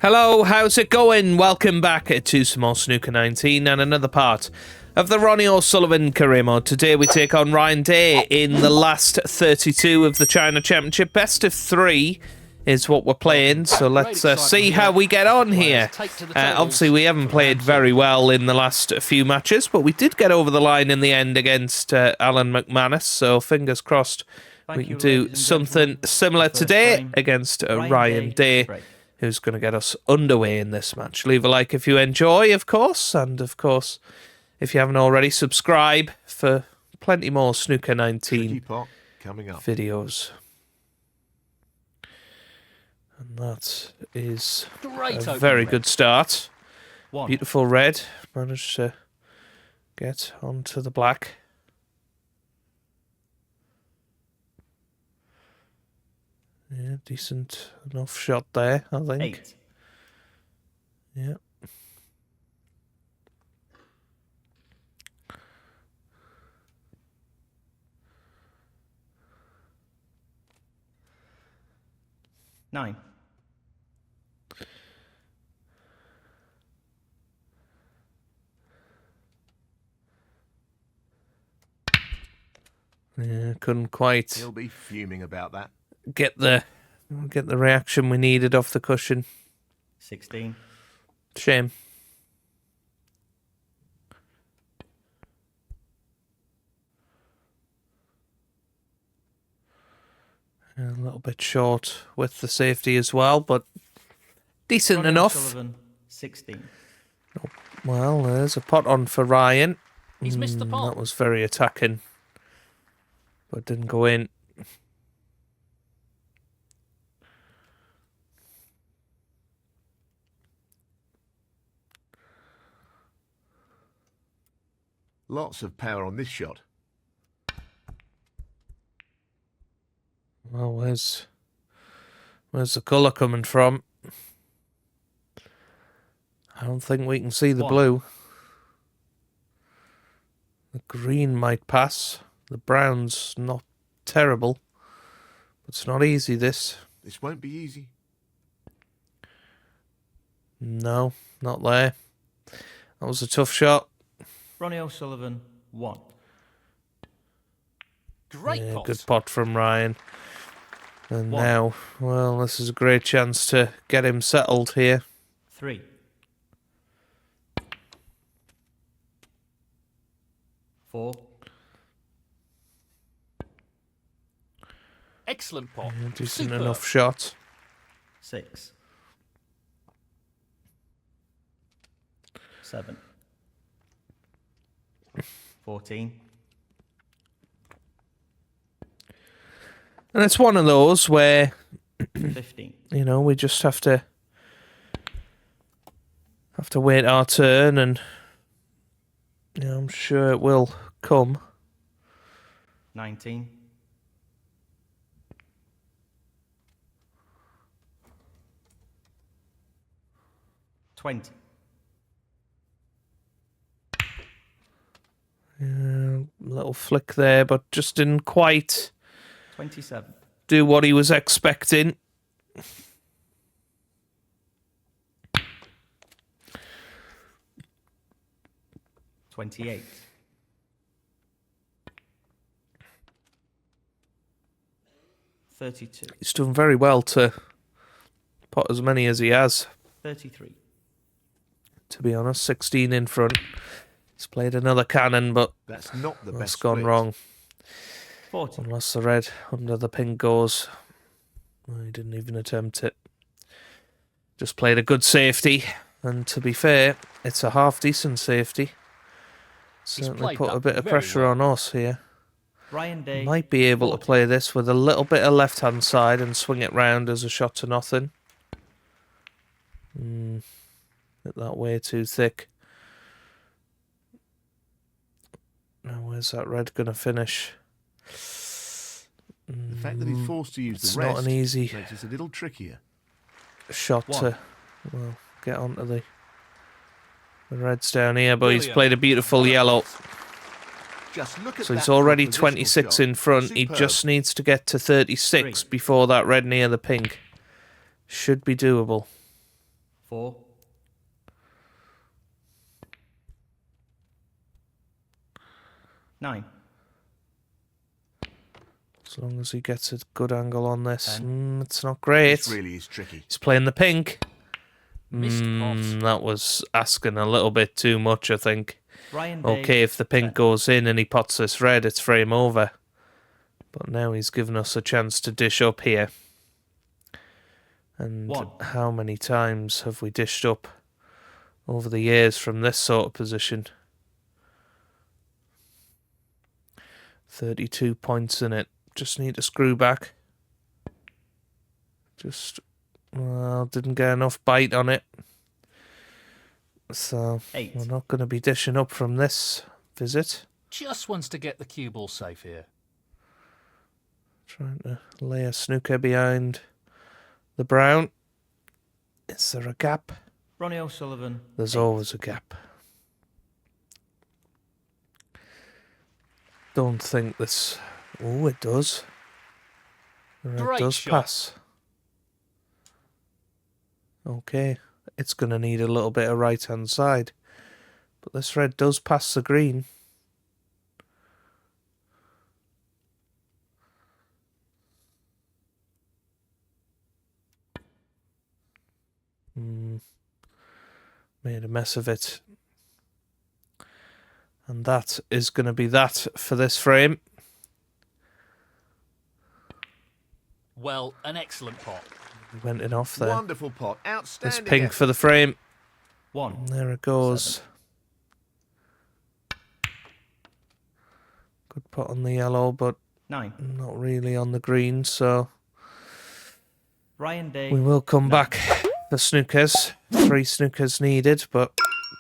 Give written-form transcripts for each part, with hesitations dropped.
Hello, how's it going? Welcome back to some more Snooker 19 and another part of the Ronnie O'Sullivan Career Mode. Today we take on Ryan Day in the last 32 of the China Championship. Best of 3 is what we're playing, so let's see how we get on here. Obviously we haven't played very well in the last few matches, but we did get over the line in the end against Alan McManus, so fingers crossed we can do something similar today against Ryan Day, who's going to get us underway in this match. Leave a like if you enjoy, of course, and of course, if you haven't already, subscribe for plenty more Snooker 19 coming up. videos. And that is a very good start. Beautiful red. Managed to get onto the black. Yeah, decent enough shot there, I think. 8. Yeah. Nine. Yeah, couldn't quite He'll be fuming about that. get the reaction we needed off the cushion. 16. Shame. A little bit short with the safety as well, but decent Ronnie enough. O'Sullivan, 16. Well, there's a pot on for Ryan. He's missed the pot. That was very attacking, but didn't go in. Lots of power on this shot. Well, where's the colour coming from? I don't think we can see the blue. The green might pass. The brown's not terrible. But it's not easy, this. This won't be easy. No, not there. That was a tough shot. Ronnie O'Sullivan, 1. Great Yeah, pot. good pot from Ryan. And 1. now, well, this is a great chance to get him settled here. 3. 4. Excellent pot. Yeah, decent Superb. enough shot. 6. 7. 14. And it's one of those where 15. you know, we just have to wait our turn, and you know, I'm sure it will come. 19. 20. Little flick there, but just didn't quite 27. do what he was expecting. $28. 32. He's done very well to pot as many as he has, 33. to be honest. 16 in front. He's played another cannon, but That's not the that's best gone split. wrong. 40. Unless the red under the pink goes. Well, he didn't even attempt it. Just played a good safety. And to be fair, it's a half-decent safety. Certainly played put a that bit of very pressure well. on us here. Ryan Day. Might be able 40. to play this with a little bit of left-hand side and swing it round as a shot to nothing. Hit that way too thick. Now, where's that red going to finish? The fact that he's forced to use It's the rest not an easy makes it a little trickier. shot 1. to, well, get onto the reds down here, but he's Brilliant. played a beautiful yellow. Just look at So that he's already propositional 26 shot. in front. He Superb. just needs to get to 36 before that red near the pink. Should be doable. 4. 9. As long as he gets a good angle on this. 10. It's not great. This really is tricky. He's playing the pink. Missed pot. That was asking a little bit too much, I think. Ryan Day. Okay, if the pink 10. goes in and he pots this red, it's frame over. But now he's given us a chance to dish up here. And 1. how many times have we dished up over the years from this sort of position? 32 points in it. Just need to screw back. Well, didn't get enough bite on it. So 8. we're not going to be dishing up from this visit. Just wants to get the cue ball safe here. Trying to lay a snooker behind the brown. Is there a gap? Ronnie O'Sullivan. There's 8. always a gap. Don't think this... Oh, it does. The red Great does shot. pass. Okay. It's going to need a little bit of right-hand side. But this red does pass the green. Made a mess of it. And that is going to be that for this frame. Well, an excellent pot. Went in off there. Wonderful pot. This Outstanding. pink effort. for the frame. 1. There it goes. 7. Good pot on the yellow, but 9. not really on the green, so Ryan Day. we will come 9. back for snookers. 3 snookers needed, but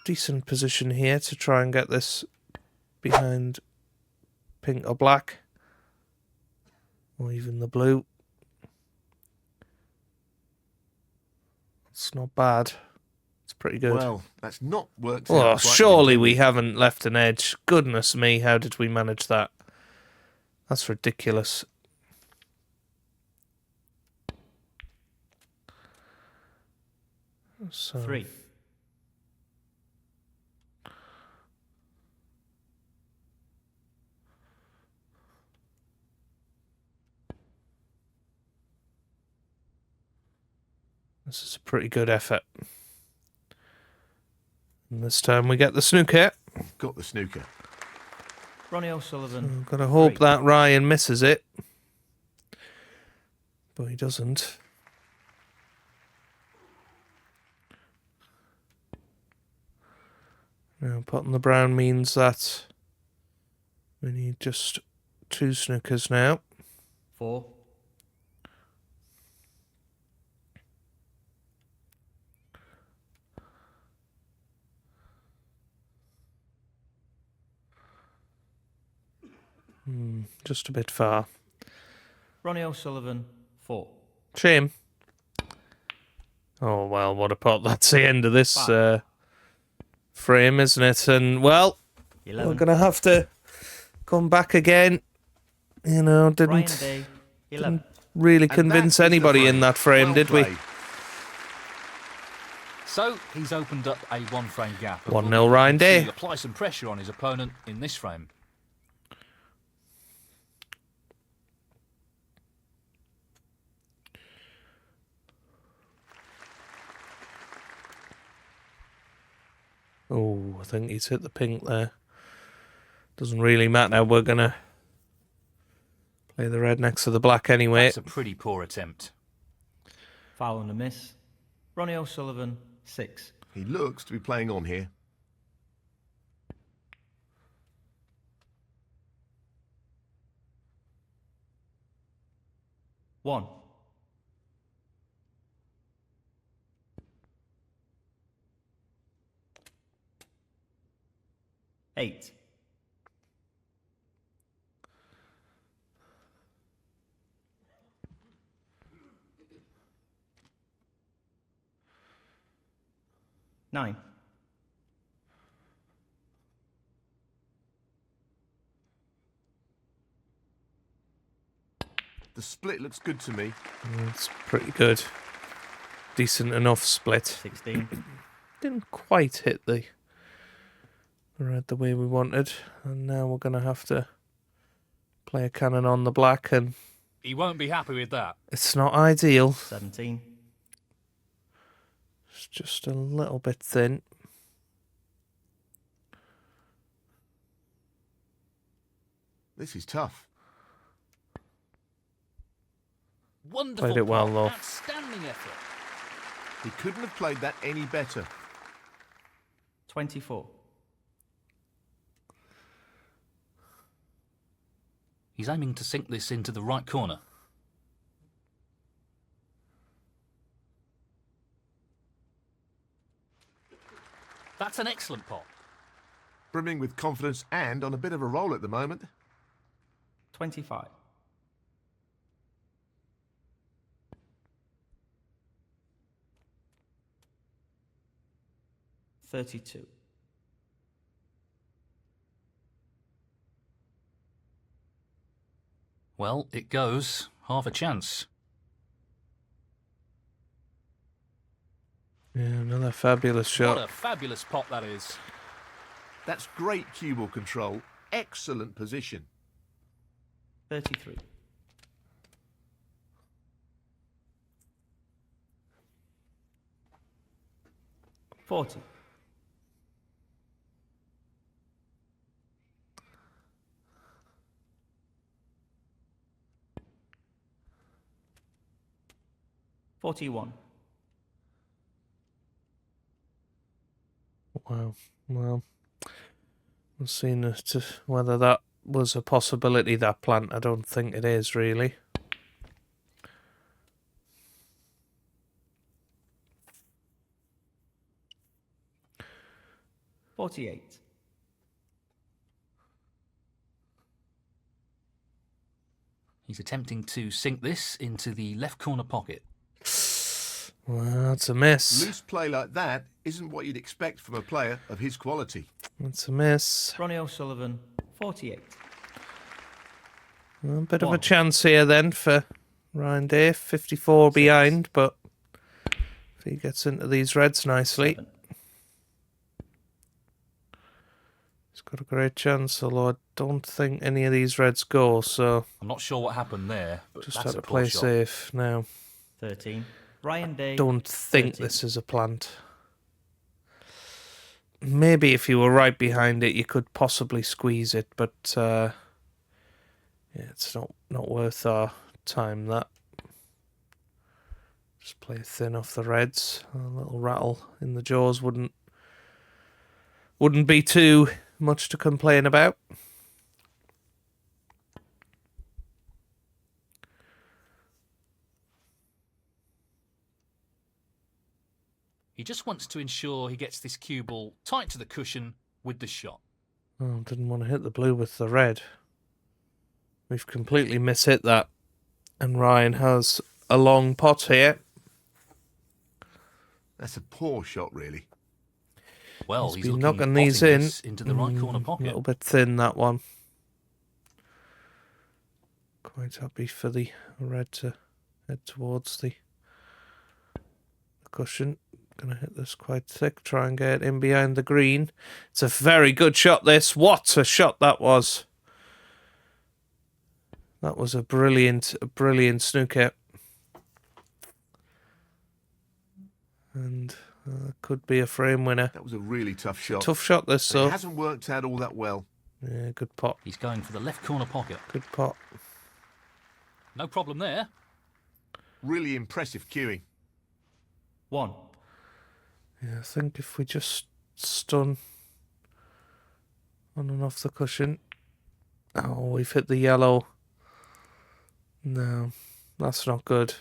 decent position here to try and get this behind pink or black, or even the blue. It's not bad. It's pretty good. Well, that's not worked out. Oh, quite surely as we intended. haven't left an edge. Goodness me, how did we manage that? That's ridiculous. So, 3. this is a pretty good effort. And this time we get the snooker. Got the snooker. Ronnie O'Sullivan. I've got to hope 3. that Ryan misses it. But he doesn't. Now, potting the brown means that we need just 2 snookers now. 4. 5. Just a bit far. Ronnie O'Sullivan. 4. Shame. Oh, well, what a pot. That's the end of this 5. frame, isn't it? And, well, 11. we're going to have to come back again. You know, Ryan didn't Day. 11. really And convince that is the anybody in frame. that frame, Well did we? played. So he's opened up a one-frame gap. 1-0 Ryan Day. To apply some pressure on his opponent in this frame. Oh, I think he's hit the pink there. Doesn't really matter. We're going to play the red next to the black anyway. That's a pretty poor attempt. Foul and a miss. Ronnie O'Sullivan. 6. He looks to be playing on here. 1. 8. 9. 'The split looks good to me. It's pretty good. decent enough split. 16. Didn't quite hit the red the way we wanted, and now we're going to have to play a cannon on the black, and He won't be happy with that. it's not ideal. 17. It's just a little bit thin. This is tough. Wonderful Played it well, pot. though. Outstanding effort. He couldn't have played that any better. 24. He's aiming to sink this into the right corner. That's an excellent pot. Brimming with confidence and on a bit of a roll at the moment. 25. $32. Well, it goes. Half a chance. Yeah, another fabulous shot. What a fabulous pot that is. That's great cue ball control. Excellent position. 33. $40. $41. Wow. Well, we'll see whether that was a possibility, that plant. I don't think it is, really. $48. He's attempting to sink this into the left corner pocket. Well, that's a miss. Loose play like that isn't what you'd expect from a player of his quality. That's a miss. Ronnie O'Sullivan, 48. A bit of a One. chance here then for Ryan Day. 54 behind, but if he gets into these reds nicely, 7. he's got a great chance, although I don't think any of these reds go, so I'm not sure what happened there, but just that's have a to poor play shot. safe now. 13. Ryan Day. Don't think 13. this is a plant. Maybe if you were right behind it, you could possibly squeeze it, but yeah, it's not worth our time, that. Just play thin off the reds. A little rattle in the jaws wouldn't be too much to complain about. He just wants to ensure he gets this cue ball tight to the cushion with the shot. Oh, didn't want to hit the blue with the red. We've completely mishit that. And Ryan has a long pot here. That's a poor shot, really. Well, He's he's been looking knocking these potting in. this into the right corner A pocket. little bit thin, that one. Quite happy for the red to head towards the cushion. Gonna hit this quite thick, try and get in behind the green. It's a very good shot, this. What a shot that was. That was a brilliant snooker. And could be a frame winner. That was a really tough shot. Tough shot, this, But so. it hasn't worked out all that well. Yeah, good pot. He's going for the left corner pocket. Good pot. No problem there. Really impressive cueing. 1. Yeah, I think if we just stun on and off the cushion. Oh, we've hit the yellow. No, that's not good.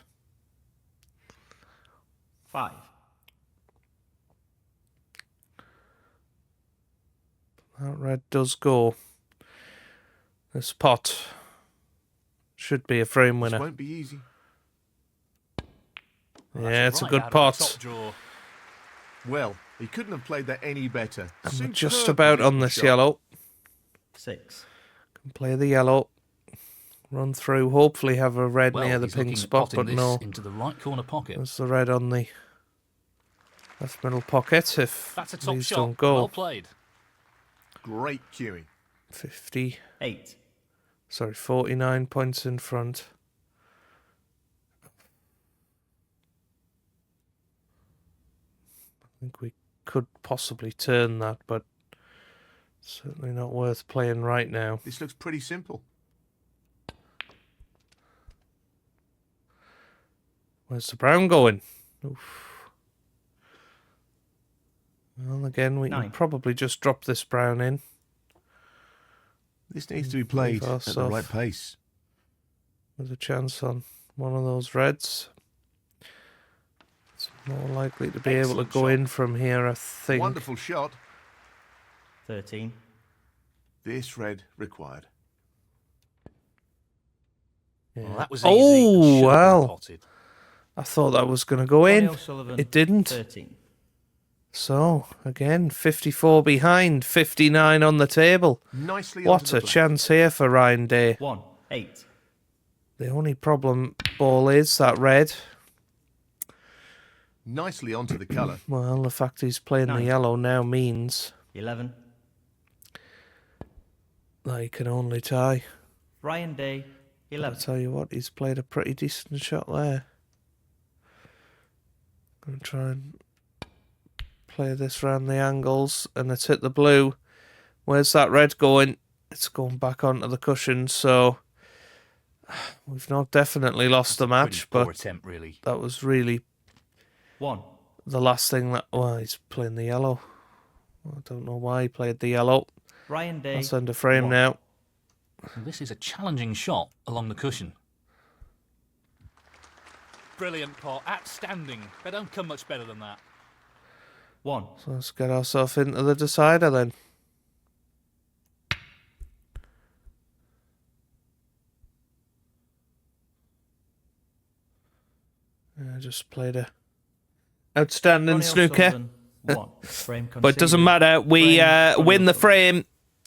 5. That red does go. This pot should be a frame This winner. won't be easy. Well, Yeah, that's it's a right good out of pot. the top drawer. Well, he couldn't have played that any better. And we're Superb just about on positional this shot. yellow. 6. Can play the yellow. run through, hopefully have a red Well, near the he's pink looking at spot, potting but this no. into the right corner pocket. There's the red on the left middle pocket if That's a top these shot. don't go. Well played. Great cueing. 50, 8. sorry, 49 points in front. I think we could possibly turn that, but certainly not worth playing right now. This looks pretty simple. Where's the brown going? Oof. Well, again, we can 9. probably just drop this brown in. This needs to be played us at the off. right pace. With a chance on one of those reds. It's more likely to be able to Excellent go shot. in from here, I think. Wonderful shot. 13. This red required. Yeah. Well, that was easy. Oh, Should have been well. potted. I thought that was going to go Ronnie in. O'Sullivan, It didn't. 13. So, again, 54 behind, 59 on the table. Nicely What onto a the black. chance here for Ryan Day. 1. 8. The only problem ball is that red. Nicely onto the colour. Well, the fact he's playing the 9. yellow now means 11. that he can only tie. Ryan Day, I'll 11. tell you what, he's played a pretty decent shot there. Gonna try and play this round the angles, and it's hit the blue. Where's that red going? It's going back onto the cushion, so we've not definitely lost the match, Pretty poor but attempt, really. that was really 1. the last thing that... Well, he's playing the yellow. I don't know why he played the yellow. Ryan Day, That's under frame 1. now. Well, this is a challenging shot along the cushion. Brilliant pot. Outstanding. They don't come much better than that. 1. So let's get ourselves into the decider then. I just played a outstanding Ronnie snooker, O'Sullivan, 1. Frame but it doesn't conceded. matter. We Frame, Ronnie win the O'Sullivan. frame,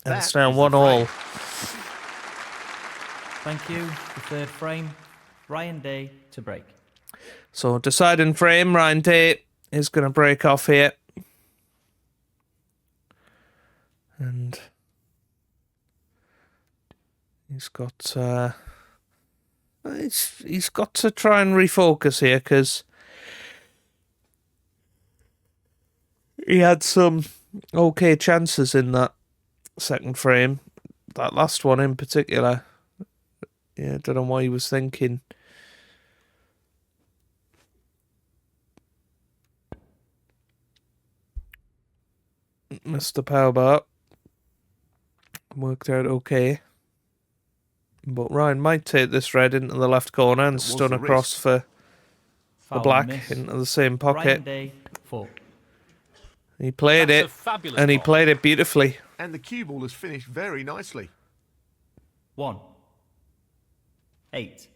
and That it's now is the 1-all. Thank you. The third frame. Ryan Day to break. So deciding frame, Ryan Day is going to break off here. And he's got he's got to try and refocus here because he had some okay chances in that second frame. That last one in particular. Yeah, I don't know what he was thinking. Missed the power bar. Worked out okay. But Ryan might take this red into the left corner and was stun the across risk. for the Foul black miss. into the same Ryan pocket. Day, 4. He played That's a it, fabulous and he pot. played it beautifully. And the cue ball has finished very nicely. 1. 8.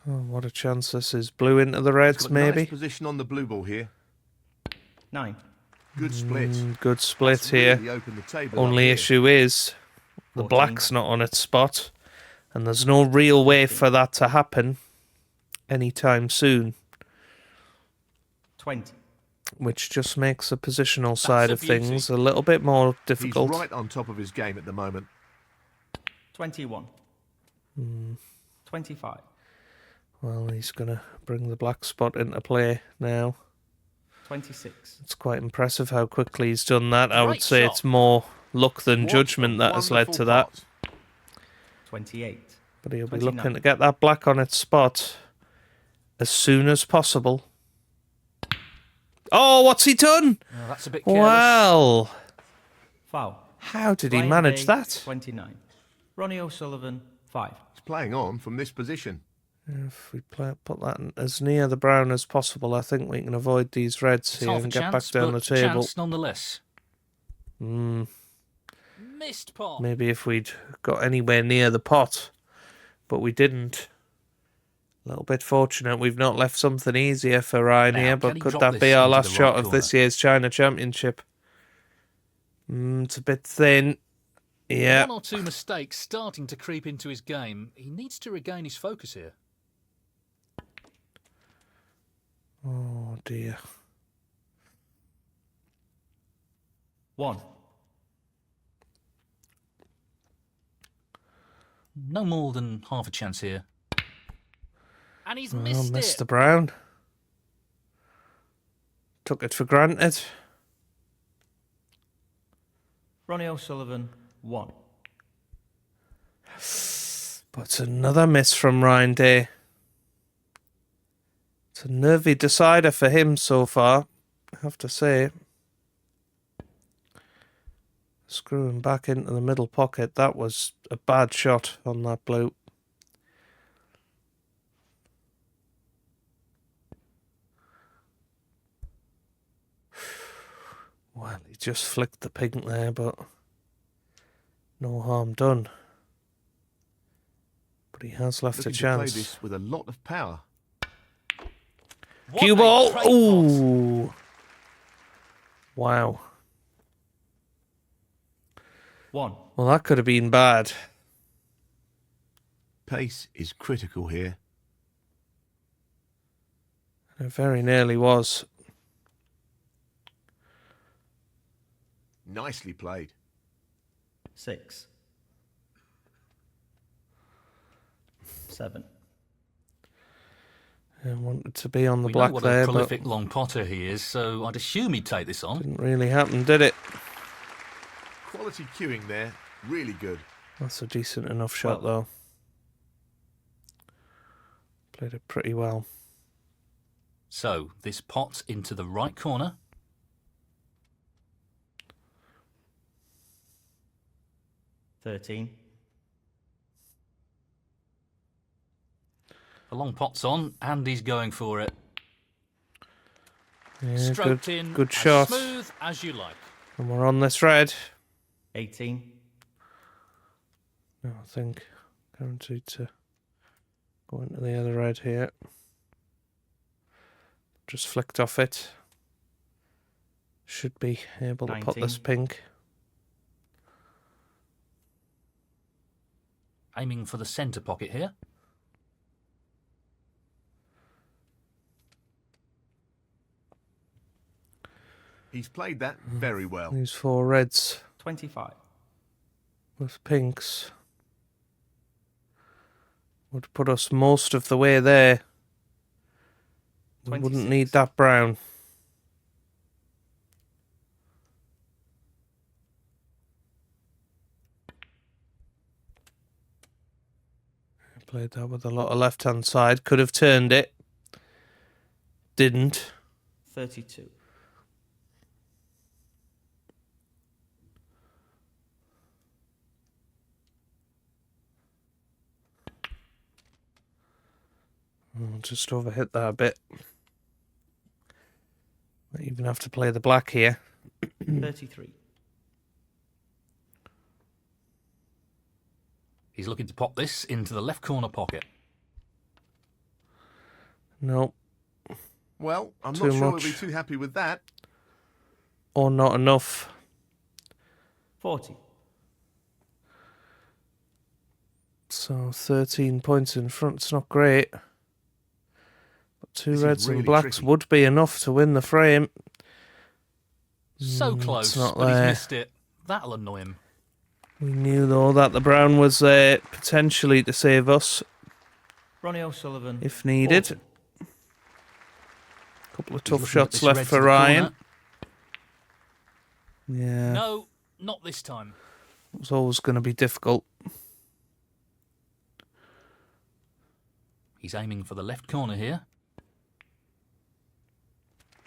Oh, what a chance this is. Blue into the He's reds, got maybe. nice position on the blue ball here. 9. Good split. Good split That's here. really opened the table up Only here. issue is the 14. black's not on its spot, and there's no real way for that to happen anytime soon, 20. which just makes the positional side a of beauty. things a little bit more He's difficult. right on top of his game at the moment. 21. 25. Well, he's going to bring the black spot into play now. 26. It's quite impressive how quickly he's done that. I would Great say shot. it's more luck than What a judgment that has led to wonderful that. pot. 28. But he'll be 29. looking to get that black on its spot as soon as possible. Oh, what's he done? Oh, that's a bit careless. Well, Foul. how did he Ryan manage Day, that? 29. Ronnie O'Sullivan, 5. He's playing on from this position. If we put that as near the brown as possible, I think we can avoid these reds It's here half a and get chance, back down the but table. chance nonetheless. Missed pot. Maybe if we'd got anywhere near the pot, but we didn't. A little bit fortunate we've not left something easier for Ryan Now, here, can but he could drop that this be our into the last right shot of this corner? year's China Championship? It's a bit thin. Yeah. One or two mistakes starting to creep into his game. He needs to regain his focus here. Oh, dear. 1. No more than half a chance here. And he's Oh, missed Mr. it. Brown. Took it for granted. Ronnie O'Sullivan, 1. But another miss from Ryan Day. It's a nervy decider for him so far, I have to say. Screwing back into the middle pocket. That was a bad shot on that blue. Well, he just flicked the pink there, but no harm done. But he has left Looking a to play chance. this with a lot of power. What Cue a ball. great pot. Ooh. Wow. 1. Well, that could have been bad. Pace is critical here. It very nearly was. Nicely played. 6. 7. I wanted to be on the We black know what there, a but prolific long potter he is, so I'd assume he'd take this on. didn't really happen, did it? Quality cueing there. Really good. That's a decent enough shot, Well. though. Played it pretty well. So, this pot into the right corner. 13. The long pot's on, and he's going for it. Yeah, Stroked good, in, good as shot. smooth as you like. And we're on this red. 18. No, I think guaranteed to go into the other red here. Just flicked off it. Should be able to put this 19. pink. Aiming for the centre pocket here. He's played that very well. These 4 reds 25. with pinks would put us most of the way there. We wouldn't 26. need that brown. Played that with a lot of left-hand side. Could have turned it. Didn't. 32. Just overhit that a bit. Might even have to play the black here. 33. He's looking to pop this into the left corner pocket. Nope. Well, I'm Too not sure much. we'll be too happy with that. Or not enough. 40. So 13 points in front. It's not great. But 2 This is reds really and blacks tricky. would be enough to win the frame. So It's close, not but he's there. missed it. That'll annoy him. We knew, though, that the brown was there potentially to save us Ronnie O'Sullivan, if needed. 40. Couple of He's tough looking at shots this left red to for the Ryan. corner. Yeah, No, not this time. it was always going to be difficult. He's aiming for the left corner here.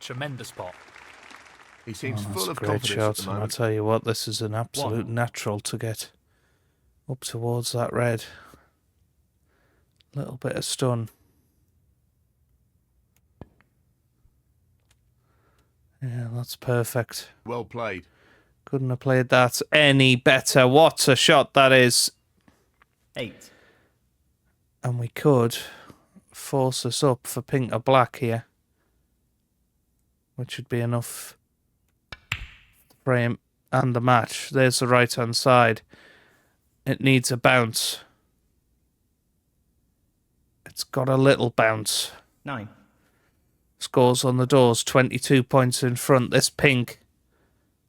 Tremendous pot. He seems Oh, that's full a of great confidence shot, at the and I'll moment. tell you what, this is an absolute natural to get up towards that red. Little bit of stun. Yeah, that's perfect. Well played. Couldn't have played that any better. What a shot that is. 8. And we could force us up for pink or black here, which would be enough to frame and the match. There's the right hand side. It needs a bounce. It's got a little bounce. 9. Scores on the doors, 22 points in front. This pink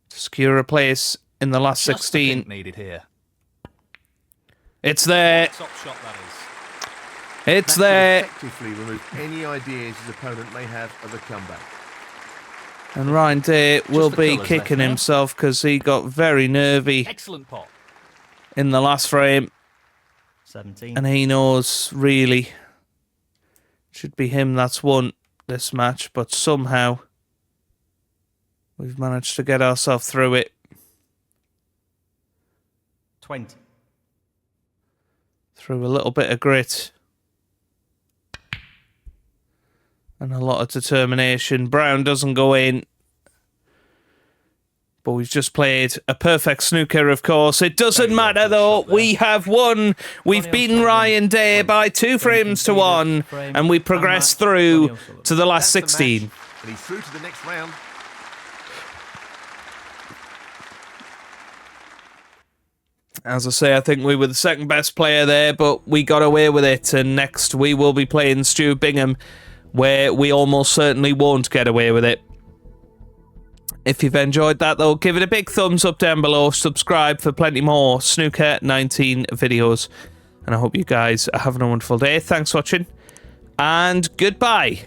to secure a place in the last Just the 16. pink needed here. It's there. Top shot, that is. It's That there. could effectively remove any ideas his opponent may have of a comeback. And Ryan Day will the be colours left kicking now. himself because he got very nervy Excellent pot. in the last frame. 17. And he knows, really, should be him that's won this match. But somehow, we've managed to get ourselves through it. 20. Through a little bit of grit. And a lot of determination. Brown doesn't go in. But we've just played a perfect snooker, of course. It doesn't Very well matter, put though. shot there. We have won. We've Ronnie beaten O'Sullivan, Ryan Day by 2 frames to 1. frame, And we and progress match, through Ronnie O'Sullivan. to the last That's the 16. match, and he's through to the next round. As I say, I think we were the second best player there, but we got away with it. And next we will be playing Stu Bingham, where we almost certainly won't get away with it. If you've enjoyed that, though, give it a big thumbs up down below. Subscribe for plenty more Snooker 19 videos. And I hope you guys are having a wonderful day. Thanks for watching, and goodbye.